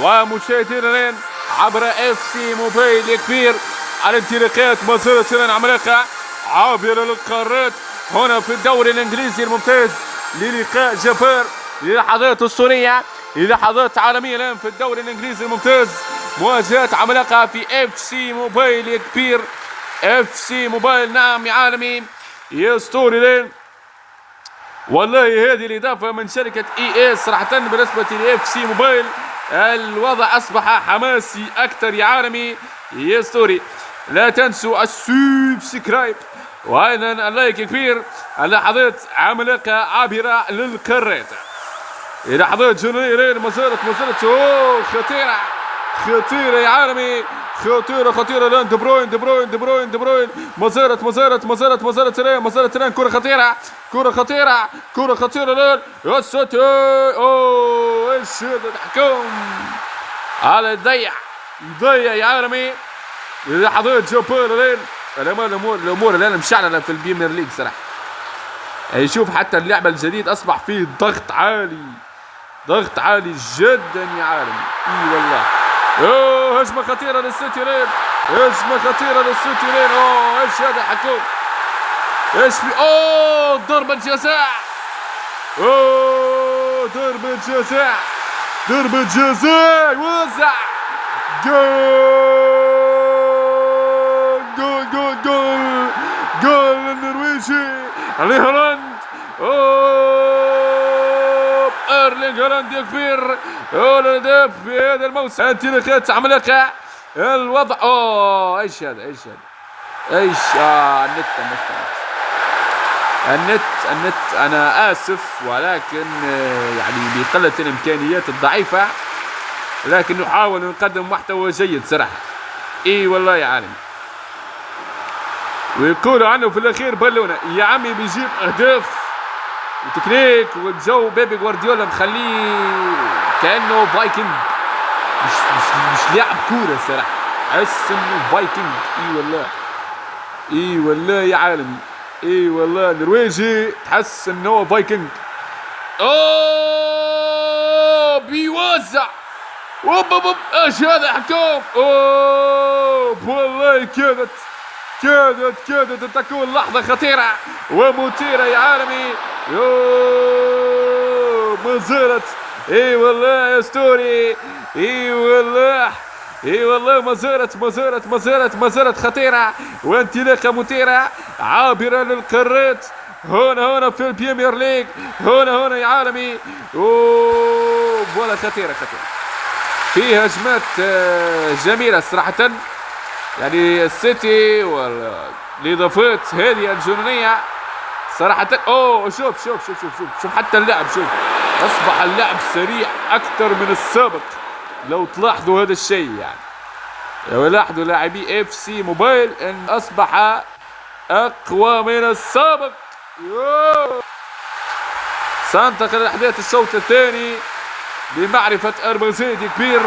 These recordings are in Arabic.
ومشاهدينا عبر اف سي موبايل كبير على انطلاقات مسيرة عملاقة عابرة للقارات هنا في الدوري الانجليزي الممتاز للقاء جبار للحظات اسطورية للحظات عالمية الان في الدوري الانجليزي الممتاز. مواجهة عملاقة في اف سي موبايل كبير. اف سي موبايل نعم عالمي يا اسطوري لين. والله هذه الإضافة من شركة اي اس صراحة بالنسبة لاف سي موبايل الوضع أصبح حماسي أكثر يا عالمي يا اسطوري. لا تنسوا السبسكرايب وأيضا اللايك كبير. اللحظات عملاقة عابرة للقارات. لحظات جنونية مسيرة أوه خطيرة يا عالمي خطيرة الان دي بروين مسيرة الان كرة خطيرة الان يا ساتر. اوه ايش هذا التحكم على ضيع يا عالمي. لحظات جبارة الان الامور الان مشعلة في البريمير ليج صراحة. يعني شوف حتى اللعبة الجديد اصبح فيه ضغط عالي جدا يا عالمي. اي والله اوه هجمة خطيرة للسيتي لين اوه ايش هذا الحكم ايش في اوه ضربة جزاء يوزع جول النرويجي هالاند. اوه ايرلينغ هالاند يا كبير الهداف في هذا الموسم. انطلاقات عملاقة الوضع اوه ايش هذا ايش النت انا اسف ولكن يعني بقلة الامكانيات الضعيفة لكن نحاول نقدم محتوى جيد صراحة. اي والله يا عالم. ويقولوا عنه في الاخير بالونة يا عمي بيجيب اهداف وتكنيك والجو. بيبي جوارديولا مخليه كانه فايكنج مش لاعب كوره صراحه. احس انه فايكنج. اي والله يا عالمي. اي والله نرويجي تحس انه هو فايكنج. اوه بيوزع ايش هذا حكم. اوه والله كادت تكون لحظة خطيرة ومثيرة يا عالمي. يوه مزارت. اي والله يا اسطوري. اي والله مزارت خطيرة وانطلاقة مثيرة عابرة للقارات هنا في البريمير ليج هنا يا عالمي. اوه ولا خطيرة في هجمات جميلة صراحة. يعني السيتي والاضافات هذه الجنونيه صراحه. اوه شوف حتى اللعب اصبح اللعب سريع اكثر من السابق لو تلاحظوا هذا الشيء. يعني لو لاحظوا لاعبي اف سي موبايل ان اصبح اقوى من السابق. سننتقل لاحداث الشوط الثاني بمعرفه ارمزيدي كبير.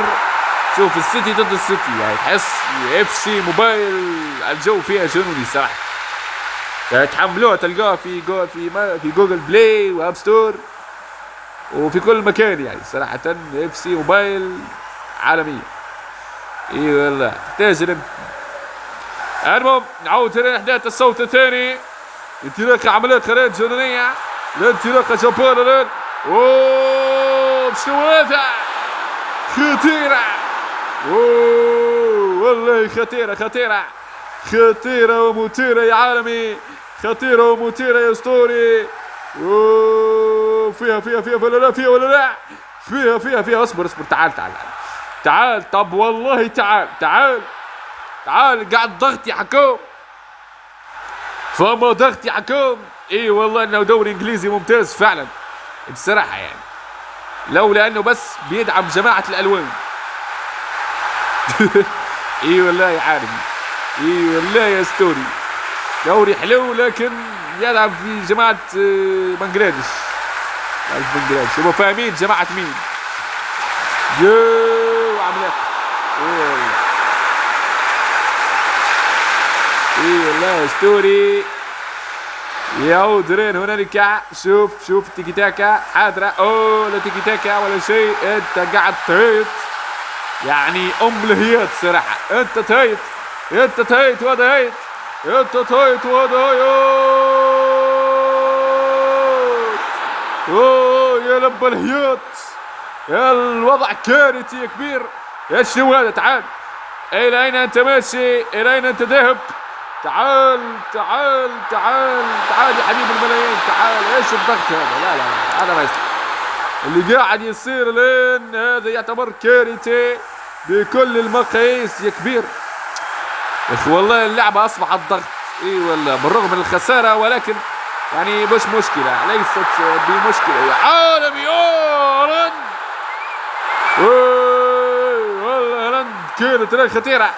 شوف السيتي ضد السيتي يعني تحس اف سي موبايل الجو فيها جنوني صراحه. يعني تحملوها تلقاها في جوجل بلاي واب ستور وفي كل مكان. يعني صراحه اف سي موبايل عالميه. اي والله تحتاج. المهم نعود الى احداث الصوت الثاني. انطلاقه عملاقه جنونيه انطلاقه جباره اوه شنو هذا خطيره. اوه والله خطيرة ومثيرة يا عالمي. خطيرة ومثيرة يا اسطوري. اوه فيها ولا لا فيها اصبر تعال طب والله تعال قاعد ضغط يا حكوم. فما ضغط يا حكوم. اي والله انه دوري انجليزي ممتاز فعلا بصراحة. يعني لولا انه بس بيدعم جماعة الالوان. اي والله يا عالمي. اي والله يا اسطوري دوري حلو لكن يلعب في جماعة بنغلاديش. هم فاهمين جماعة مين. عملاق. اي والله يا اسطوري. يعود رين هنالك. شوف التيكي تاكا حاضرة. اوه لا تيكي تاكا ولا شيء. انت قاعد تعيط يعني الهيات صراحة. انت تهيت وهذا هيت، انت تهيت وهذا هيت. اوه يا لب الهيات، يا الوضع كارثي يا كبير. يا شنو هذا؟ تعال، الى اين انت ماشي؟ الى اين انت ذاهب؟ تعال يا حبيب الملايين، تعال. ايش الضغط هذا؟ لا هذا ما يصلح. اللي قاعد يصير الان هذا يعتبر كارثة بكل المقاييس يا كبير. يا اخي والله اللعبة اصبحت ضغط. اي والله بالرغم من الخسارة، ولكن يعني مش مشكلة، ليست بمشكلة يا عالمي. هالاند، والله هالاند كانت خطيرة.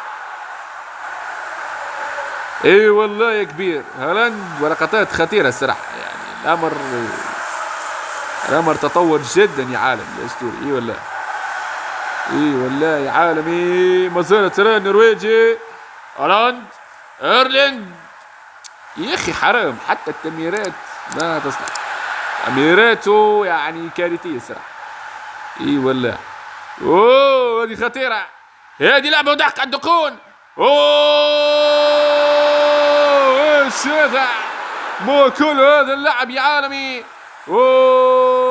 اي والله يا كبير، هالاند ولقطات خطيرة الصراحة. يعني الامر تطور جدا يا عالم يا اسطوري. اي والله يا عالمي. ما زالت النرويجي هالاند ايرلينج. يا اخي حرام، حتى التمريرات ما تصلح، تمريراته يعني كارثية صراحة. اي والله. اوه هذه خطيرة، هذه لعبة ودحق على الدقون. اوه ايش هذا؟ مو كل هذا اللعب يا عالمي. اوه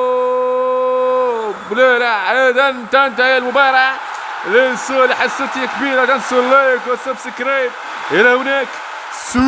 لا هذا انتهى المباراة لصالح السيتي. كبيرة، تنسوا اللايك والسبسكرايب. الى هناك سو.